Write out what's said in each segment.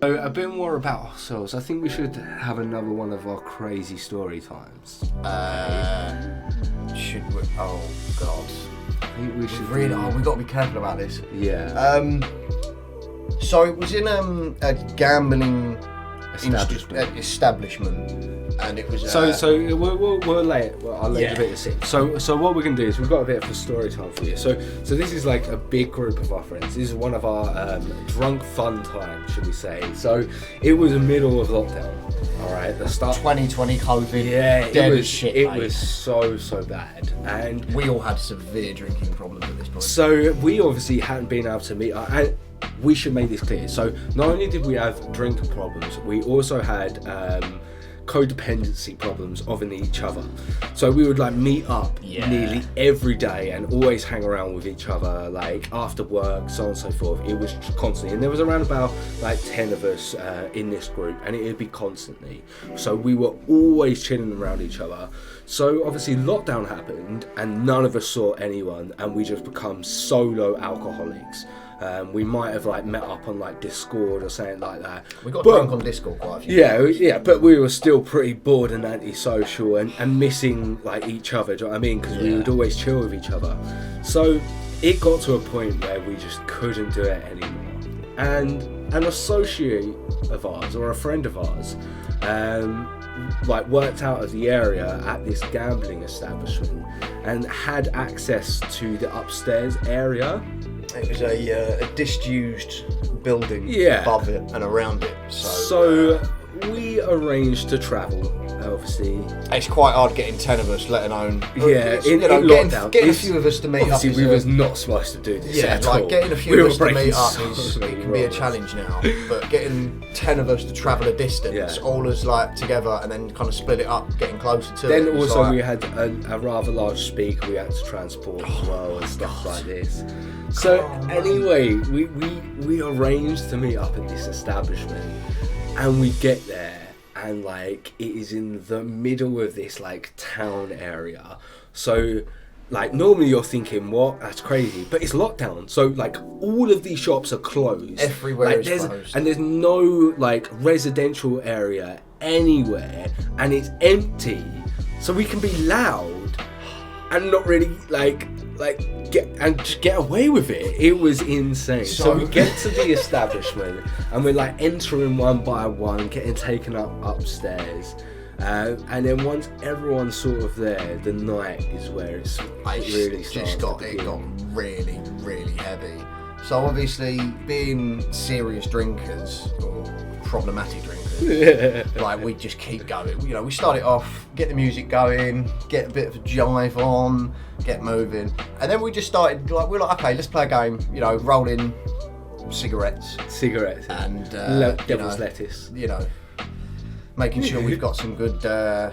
So a bit more about ourselves. I think we should have another one of our crazy story times. Should we? Oh God. I think we should. Really? Oh, we've got to be careful about this. Yeah. So it was in a gambling Establishment. and it was. So we'll lay it. Well, I'll lay a bit of scene. So what we're gonna do is we've got a bit of a story time for you. So this is like a big group of our friends. This is one of our drunk fun times, should we say? So it was the middle of lockdown. All right, the start 2020 COVID. Yeah, dead it was as shit. It mate. was so bad, and we all had severe drinking problems at this point. so we obviously hadn't been able to meet. And we should make this clear. So not only did we have drinking problems, we also had codependency problems of each other. So we would like meet up nearly every day and always hang around with each other, like after work, so on and so forth. It was constantly, and there was around about like 10 of us in this group, and it would be constantly. So we were always chilling around each other. So obviously lockdown happened and none of us saw anyone, and we just become solo alcoholics. We might have like met up on like Discord or something like that. We got drunk on Discord quite a few times. Yeah, but we were still pretty bored and antisocial and missing like each other, do you know what I mean? Because we would always chill with each other. So it got to a point where we just couldn't do it anymore. And an associate of ours, or a friend of ours, like worked out of the area at this gambling establishment and had access to the upstairs area. It was a disused building above it and around it. So we arranged to travel, obviously. It's quite hard getting 10 of us, let alone in lockdown. Getting a few of us to meet up. Obviously, we was not supposed to do this at all. Getting a few of us to meet up it can be a challenge now. But getting 10 of us to travel a distance, all us like together, and then kind of split it up, getting closer to it. Then also we had a rather large speaker we had to transport as well and stuff like this. So anyway, we arranged to meet up at this establishment, and we get there, and like it is in the middle of this like town area. So like normally you're thinking, what? That's crazy, but it's lockdown. So like all of these shops are closed. Everywhere is closed, and there's no like residential area anywhere, and it's empty. So we can be loud and not really like get away with it. It was insane. So we get to the establishment and we're like entering one by one, getting taken upstairs, and then once everyone's sort of there, the night is where it really starts. It got really, really heavy. So obviously, being serious drinkers or problematic drinkers, like we just keep going. You know, we start it off, get the music going, get a bit of a jive on, get moving, and then we just started like we're like, okay, let's play a game. You know, roll in cigarettes, and devil's lettuce. You know, making sure we've got some good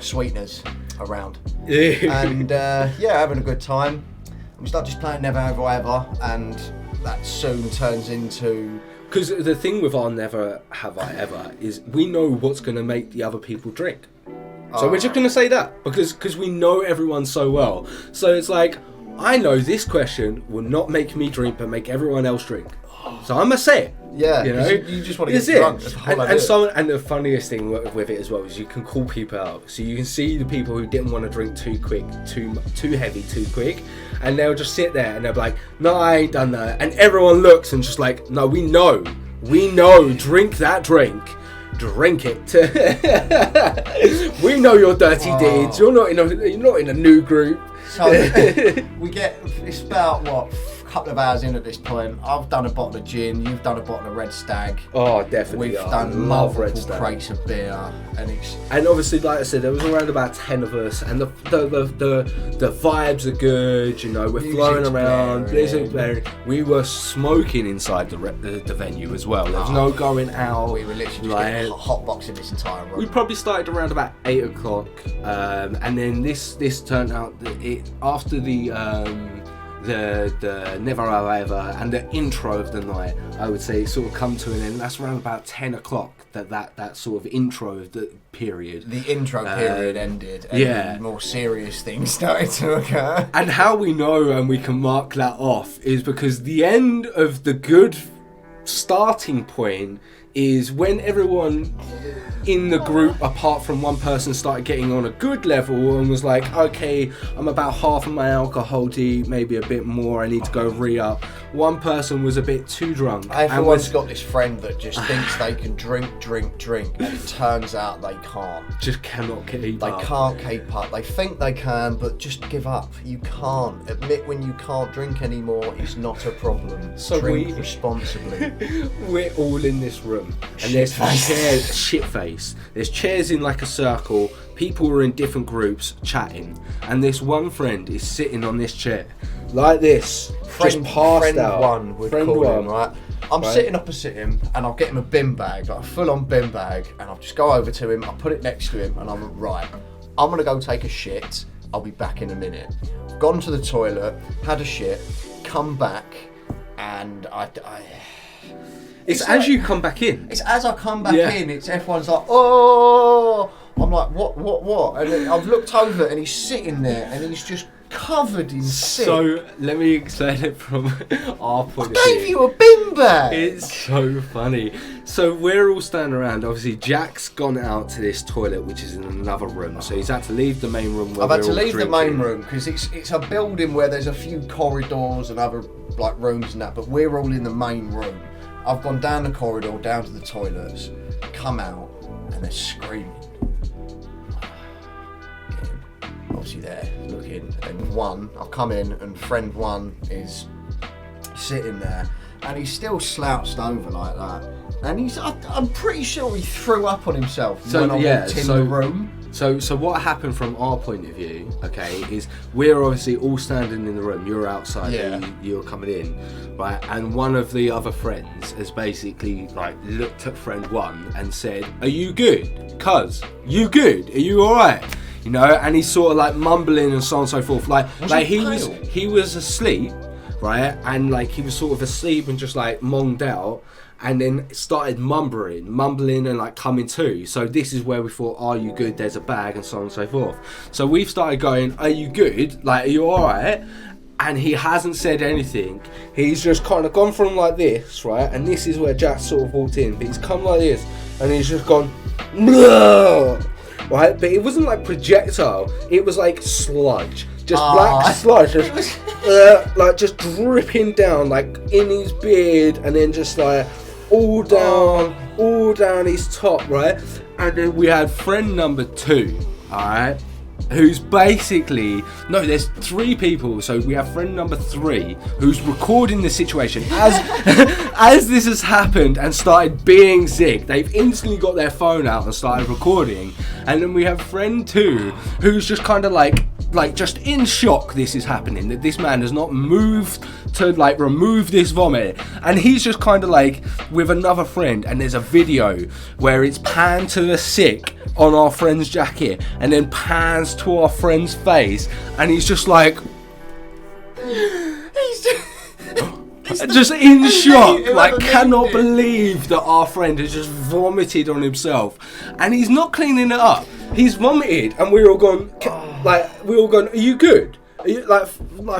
sweeteners around, and having a good time. And we start just playing Never Have I Ever, and that soon turns into. Because the thing with our Never Have I Ever is we know what's going to make the other people drink. So we're just going to say that because we know everyone so well. So it's like, I know this question will not make me drink but make everyone else drink. So I'm going to say it. Yeah, you know, you just want to get drunk. And the funniest thing with it as well is you can call people out. So you can see the people who didn't want to drink too quick, too heavy, too quick, and they'll just sit there and they'll be like, "No, I ain't done that." And everyone looks and just like, "No, we know, drink that drink." Drink it. We know your dirty deeds. You're not in a new group. So we get. It's about what. Couple of hours in at this point. I've done a bottle of gin, you've done a bottle of Red Stag. Oh, definitely. We've done multiple crates of beer, and obviously, like I said, there was around about 10 of us, and the vibes are good. You know, we're flowing around. We were smoking inside the venue as well. There was no going out. We were literally just getting hot boxing this entire room. We probably started around about 8 o'clock, and then this turned out that after the Never Have I Ever and the intro of the night, I would say, sort of come to an end. That's around about 10 o'clock that sort of intro of the period. The intro period ended, and more serious things started to occur. And how we know and we can mark that off is because the end of the good starting point is when everyone in the group, apart from one person, started getting on a good level and was like, okay, I'm about half of my alcohol deep, maybe a bit more, I need to go re-up. One person was a bit too drunk. Everyone's got this friend that just thinks they can drink, and it turns out they can't. Just cannot keep up. They can't keep up. They think they can, but just give up. You can't. Admit when you can't drink anymore is not a problem. So drink responsibly. We're all in this room, and there's chairs, shit-face. There's chairs in like a circle, people are in different groups chatting, and this one friend is sitting on this chair like this, just passed out. Friend one, right? I'm sitting opposite him, and I'll get him a bin bag, like a full-on bin bag, and I'll just go over to him, I'll put it next to him, and I'm right, I'm gonna go take a shit, I'll be back in a minute. Gone to the toilet, had a shit, come back, and It's as you come back in. It's as I come back in. It's everyone's like, oh. I'm like, what? And then I've looked over and he's sitting there and he's just covered in sick. So let me explain it from our point of view. I gave you a bin bag. It's so funny. So we're all standing around. Obviously, Jack's gone out to this toilet, which is in another room. So he's had to leave the main room. I've had to leave the main room because it's a building where there's a few corridors and other like rooms and that, but we're all in the main room. I've gone down the corridor, down to the toilets, come out, and they're screaming. Obviously they're looking, and I've come in, and friend one is sitting there, and he's still slouched over like that. And I'm pretty sure he threw up on himself when I walked in the room. So what happened from our point of view, okay, is we're obviously all standing in the room. You're outside, you're coming in, right? And one of the other friends has basically like looked at friend one and said, "Are you good? Cuz, you good? Are you all right?" You know, and he's sort of like mumbling and so on and so forth. Like he was asleep, right? And like he was sort of asleep and just like monged out. And then started mumbling and like coming to. So this is where we thought, are you good? There's a bag and so on and so forth. So we've started going, are you good? Like, are you alright? And he hasn't said anything. He's just kind of gone from like this, right? And this is where Jack sort of walked in. But he's come like this and he's just gone, "Blah!" Right? But it wasn't like projectile. It was like sludge. Just black sludge. Just, like just dripping down like in his beard and then just like all down his top, right? And then we had friend number 2, alright, who's basically, no, there's 3 people, so we have friend number 3 who's recording the situation as this has happened and started being sick. They've instantly got their phone out and started recording. And then we have friend 2 who's just kind of like just in shock this is happening, that this man has not moved to like remove this vomit, and he's just kind of like with another friend, and there's a video where it's panned to the sick on our friend's jacket and then pans to our friend's face, and he's just like just in shock, like cannot believe that our friend has just vomited on himself, and he's not cleaning it up. He's vomited, and we're all going, are you good? Are you, like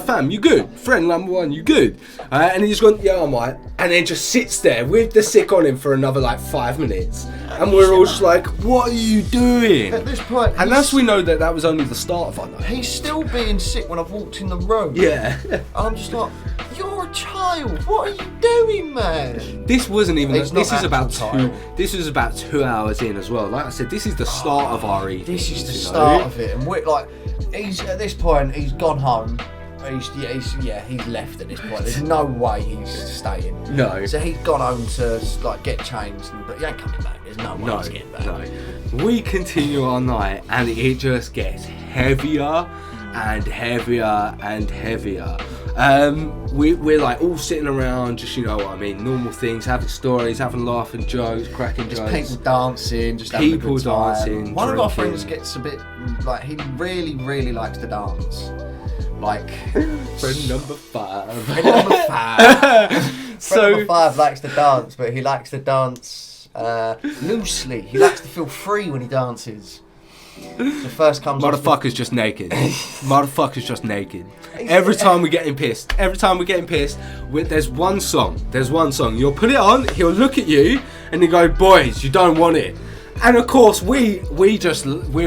fam, you good? Friend number 1, you good? And he's gone, yeah, I'm right. And then just sits there with the sick on him for another like 5 minutes. And we're all just like, what are you doing? At this point, and thus we know that was only the start of our night. He's still being sick when I've walked in the room. Yeah. And I'm just like, you're a child. What are you doing, man? This wasn't even. This is about 2. This was about 2 hours in as well. Like I said, this is the start of our evening. This is the start of it, and we're like, he's at this point. He's gone home. He's left at this point. There's no way he's staying. No. So he's gone home to like get changed, but he ain't coming back. There's no way he's getting back. No. We continue our night, and it just gets heavier and heavier and heavier. We're like all sitting around, just, you know what I mean, normal things, having stories, having laughing jokes, cracking jokes. People dancing, just having a good time. dancing. One of our friends gets a bit like, he really, really likes to dance. Like friend number 5. Friend number 5. Friend number 5 likes to dance, but he likes to dance loosely. He likes to feel free when he dances. So first comes Motherfucker's just naked. Motherfucker's just naked. Every time we're getting pissed, there's one song. You'll put it on, he'll look at you, and you go, boys, you don't want it. And of course, we're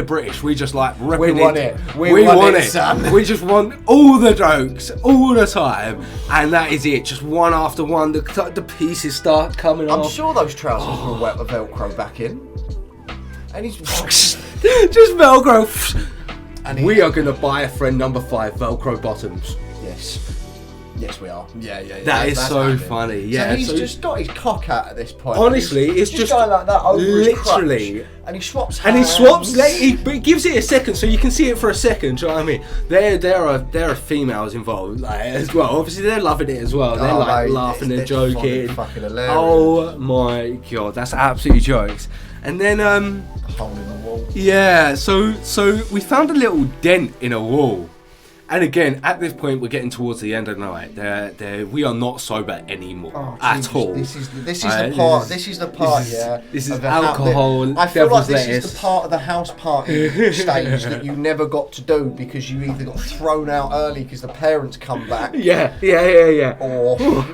British. We just like ripping We want it. We want it. Son. We just want all the jokes, all the time, and that is it. Just one after one, the pieces start coming off. I'm sure those trousers will wet the Velcro back in. And he's just Velcro. And we are gonna buy a friend number 5 Velcro bottoms. Yes, we are. Yeah. That's so funny. Yeah. So he's just got his cock out at this point. Honestly, it's just going like that over literally. His crotch, and he swaps. And hands. but he gives it a second, so you can see it for a second. Do you know what I mean? There are females involved like, as well. Obviously, they're loving it as well. They're like laughing and joking. Fucking hilarious. Oh my god, that's absolutely jokes. And then hole in the wall. Yeah, so we found a little dent in a wall. And again, at this point, we're getting towards the end of the night. We are not sober anymore at all. This is the part. This is alcohol. I feel like this lettuce. is the part of the house party stage that you never got to do because you either got thrown out early because the parents come back. Yeah. Or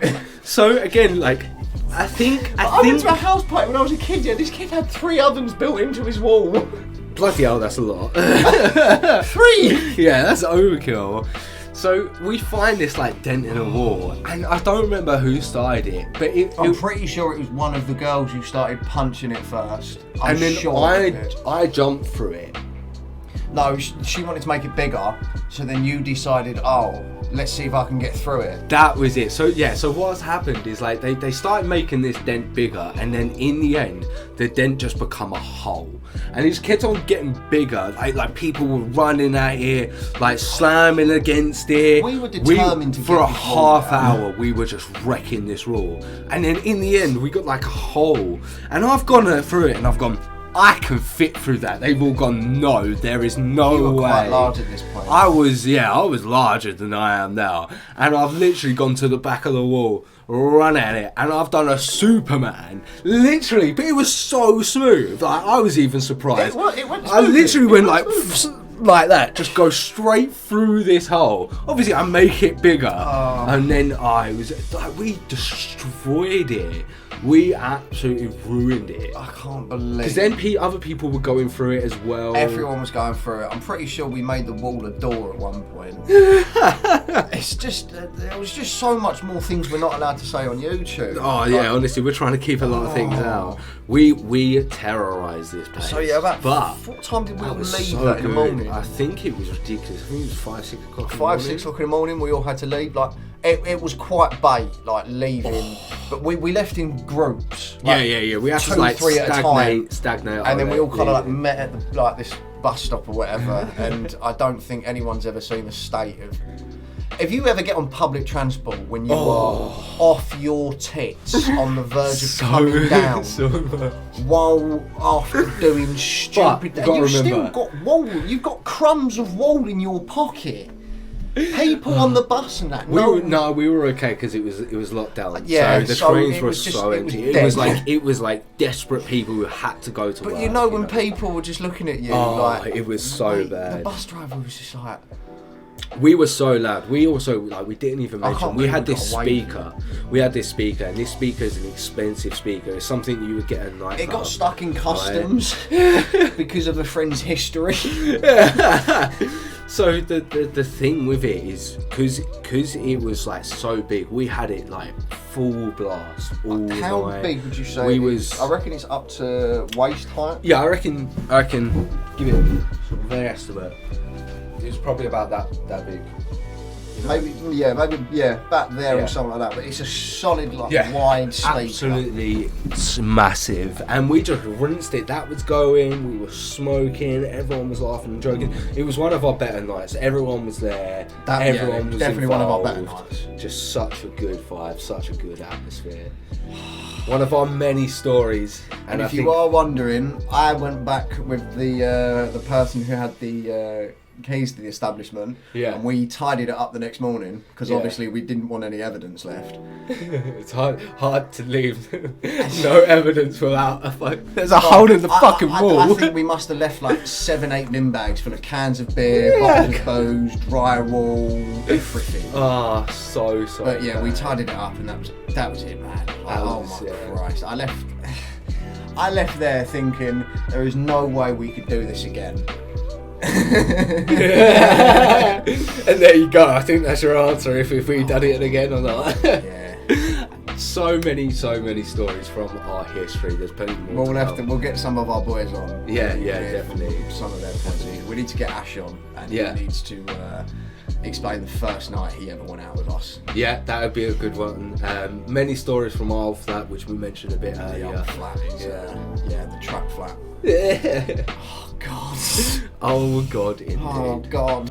so again, like I went to a house party when I was a kid. Yeah, this kid had 3 ovens built into his wall. Bloody hell, that's a lot. 3! Yeah, that's overkill. So we find this like dent in a wall, and I don't remember who started it, but I'm pretty sure it was one of the girls who started punching it first. And then I jumped through it. No, she wanted to make it bigger, so then you decided, let's see if I can get through it. That was it. So what's happened is like they started making this dent bigger, and then in the end, the dent just become a hole. And it just kept on getting bigger. Like people were running at it, like slamming against it. We were determined to for get a this half wall hour. We were just wrecking this wall, and then in the end, we got like a hole. And I've gone through it, and I've gone, I can fit through that. They've all gone, no, there is no way. You were quite large at this point. I was larger than I am now. And I've literally gone to the back of the wall, run at it, and I've done a Superman. Literally, but it was so smooth. Like, I was even surprised. It went I literally went like that, just go straight through this hole. Obviously, I make it bigger. And then we destroyed it. We absolutely ruined it. I can't believe. Because then other people were going through it as well. Everyone was going through it. I'm pretty sure we made the wall a door at one point. It's just there was just so much more things we're not allowed to say on YouTube. Oh yeah, honestly, we're trying to keep a lot of things out. We terrorised this place. So yeah, what time did we all leave in the morning? I think it was ridiculous. I think it was 5, 6 o'clock. 5, 6 o'clock in the morning. We all had to leave. Like it was quite bait, like leaving. But we left in groups. Like, yeah. We had 2, to like 3 at a time. Stagnate. And then we all kind of like met at this bus stop or whatever. And I don't think anyone's ever seen the state of. If you ever get on public transport when you are off your tits on the verge of coming down, while after doing stupid, but you've still got wall. You've got crumbs of wall in your pocket. People on the bus and that. We were okay because it was locked down. Yeah, so the trains were so empty. It was like desperate people who had to go to work. But when people were just looking at you, it was so bad. The bus driver was just like. We were so loud. We also we didn't even mention we had this speaker. We had this speaker, and this speaker is an expensive speaker. It's something you would get at night. It got stuck in customs because of a friend's history. So the thing with it is because it was like so big, we had it like full blast all night. How big would you say? I reckon it's up to waist height. Yeah, I reckon. Give it sort of an estimate. It was probably about that big. Maybe back there or something like that. But it's a solid, wide sleeper. Absolutely massive. And we just rinsed it. That was going. We were smoking. Everyone was laughing and joking. It was one of our better nights. Everyone was there. Everyone was definitely involved. One of our better nights. Just such a good vibe. Such a good atmosphere. One of our many stories. And if you are wondering, I went back with the person who had the keys to the establishment. Yeah. And we tidied it up the next morning because Yeah. obviously we didn't want any evidence left. It's hard to leave no evidence without a there's a hole in the fucking wall. I think we must have left like 7-8 bin bags full of cans of beer, bottles of booze, drywall, everything. Ah, so But yeah, we bad. tidied it up and that was it, man. Oh was, my yeah. Christ. I left there thinking there is no way we could do this again. And there you go. I think that's your answer if we done it again or not. Yeah. So many stories from our history. There's plenty more. We'll get some of our boys on. Yeah, definitely. Some of their points of view. We need to get Ash on, and Yeah. he needs to explain the first night he ever went out with us. Yeah, that would be a good one. Many stories from our flat, which we mentioned a bit The earlier. old flat is, the truck flat. Yeah. Oh God. Oh God, indeed. Oh God.